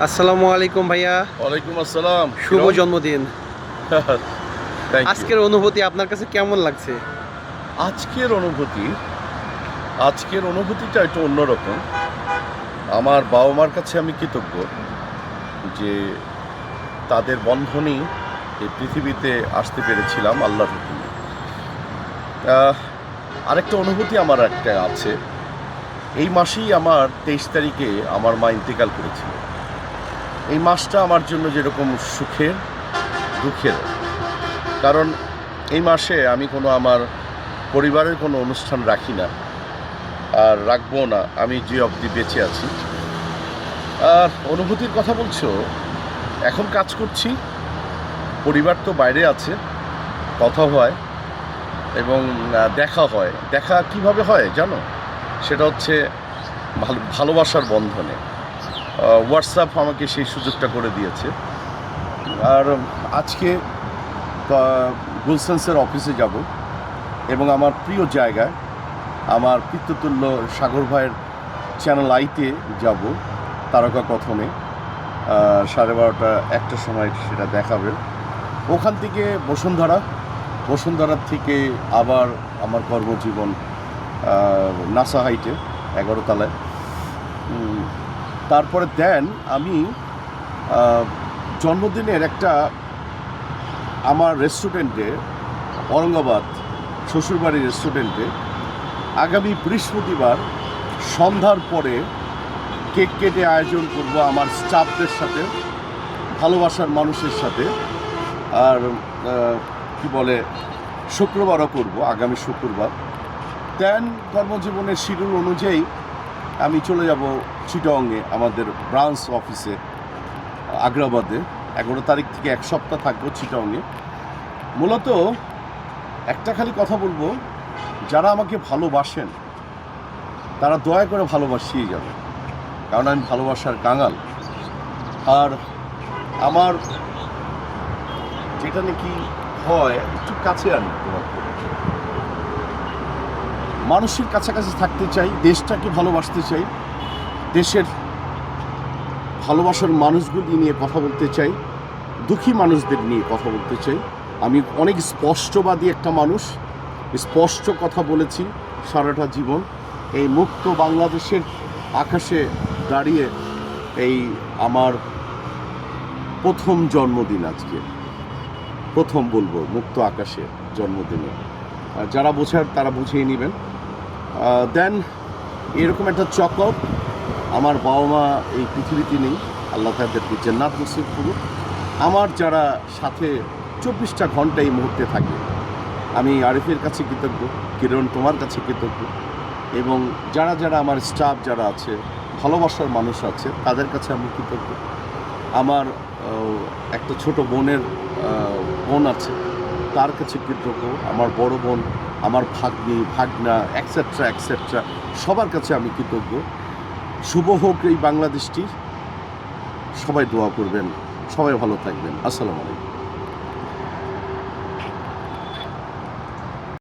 আসসালামু আলাইকুম ভাইয়া। ওয়ালাইকুম আসসালাম। শুভ জন্মদিন। Thank you. আজকের অনুভূতি আপনার কাছে কেমন লাগছে? আজকের অনুভূতি আজকের অনুভূতিটা একটু অন্যরকম। আমার বাবা মার কাছে আমি কৃতজ্ঞ যে তাদের বন্ধনেই এই পৃথিবীতে আসতে পেরেছিলাম আল্লাহর হুকুমে। আরেকটা অনুভূতি আমার একটা আছে। এই মাসেই আমার 23 তারিখে আমার মা ইন্তেকাল করেছিল। এই মাসটা আমার জন্য যেরকম সুখের, দুঃখের। কারণ এই মাসে আমি আমার পরিবারের কোনো অনুষ্ঠান রাখি না, আর রাখবো না আমি যে অবধি বেঁচে আছি। আর অনুভূতির কথা বলছো, এখন কাজ করছি, পরিবার তো বাইরে আছে, কথা হয় এবং দেখা হয়। দেখা কিভাবে হয় জানো? সেটা হচ্ছে ভালোবাসার বন্ধনে। হোয়াটসঅ্যাপ আমাকে সেই সুযোগটা করে দিয়েছে। আর আজকে গুলশানসের অফিসে যাব এবং আমার প্রিয় জায়গায়, আমার পিতৃতুল্য সাগর ভাইয়ের চ্যানেল আইতে যাব তারকা কথনে। 12:30-1টার সময় সেটা দেখাবে। ওখান থেকে বসুন্ধরার থেকে আবার আমার কর্মজীবন নাসা হাইটে 11 তলায়। তারপরে দেন আমি জন্মদিনের একটা আমার রেস্টুরেন্টে, ঔরঙ্গাবাদ শ্বশুরবাড়ির রেস্টুরেন্টে আগামী বৃহস্পতিবার সন্ধ্যার পরে কেক কেটে আয়োজন করব আমার স্টাফদের সাথে, ভালোবাসার মানুষের সাথে। আর কি বলে, শুক্রবারও করব, আগামী শুক্রবার। দেন কর্মজীবনের শিডিউল অনুযায়ী আমি চলে যাব চিটাগংয়ে, আমাদের ব্রাঞ্চ অফিসে আগ্রাবাদে। 11 তারিখ থেকে 1 সপ্তাহ থাকবো চিটাগংয়ে। মূলত একটা খালি কথা বলবো, যারা আমাকে ভালোবাসেন তারা দয়া করে ভালোবাসিয়ে যাবে, কারণ আমি ভালোবাসার কাঙাল। আর আমার যেটা নাকি হয়, একটু কাছে আনি তোমাকে, মানুষের কাছাকাছি থাকতে চাই, দেশটাকে ভালোবাসতে চাই, দেশের ভালোবাসার মানুষগুলি নিয়ে কথা বলতে চাই, দুঃখী মানুষদের নিয়ে কথা বলতে চাই। আমি অনেক স্পষ্টবাদী একটা মানুষ, স্পষ্ট কথা বলেছি সারাটা জীবন। এই মুক্ত বাংলাদেশের আকাশে দাঁড়িয়ে এই আমার প্রথম জন্মদিন, আজকে প্রথম বলবো মুক্ত আকাশে জন্মদিনে। যারা বোঝার তারা বুঝিয়ে নেবেন। দেন এরকম একটা চকআউট, আমার বাবা মা এই পৃথিবীতে নেই, আল্লাহ তাদেরকে জান্নাত নসিব করুক। আমার যারা সাথে 24টা ঘন্টা এই মুহূর্তে থাকে, আমি আরিফের কাছে কৃতজ্ঞ, কিরণ তোমার কাছে কৃতজ্ঞ, এবং যারা যারা আমার স্টাফ যারা আছে, ভালোবাসার মানুষ আছে, তাদের কাছে আমি কৃতজ্ঞ। আমার একটা ছোট বোন আছে, তার কাছে কৃতজ্ঞ। আমার বড় বোন, আমার ভাগ্নি, ভাগনা, এক্সেট্রা সবার কাছে আমি কৃতজ্ঞ। শুভ হোক এই বাংলাদেশটি। সবাই দোয়া করবেন, সবাই ভালো থাকবেন। আসসালামু আলাইকুম।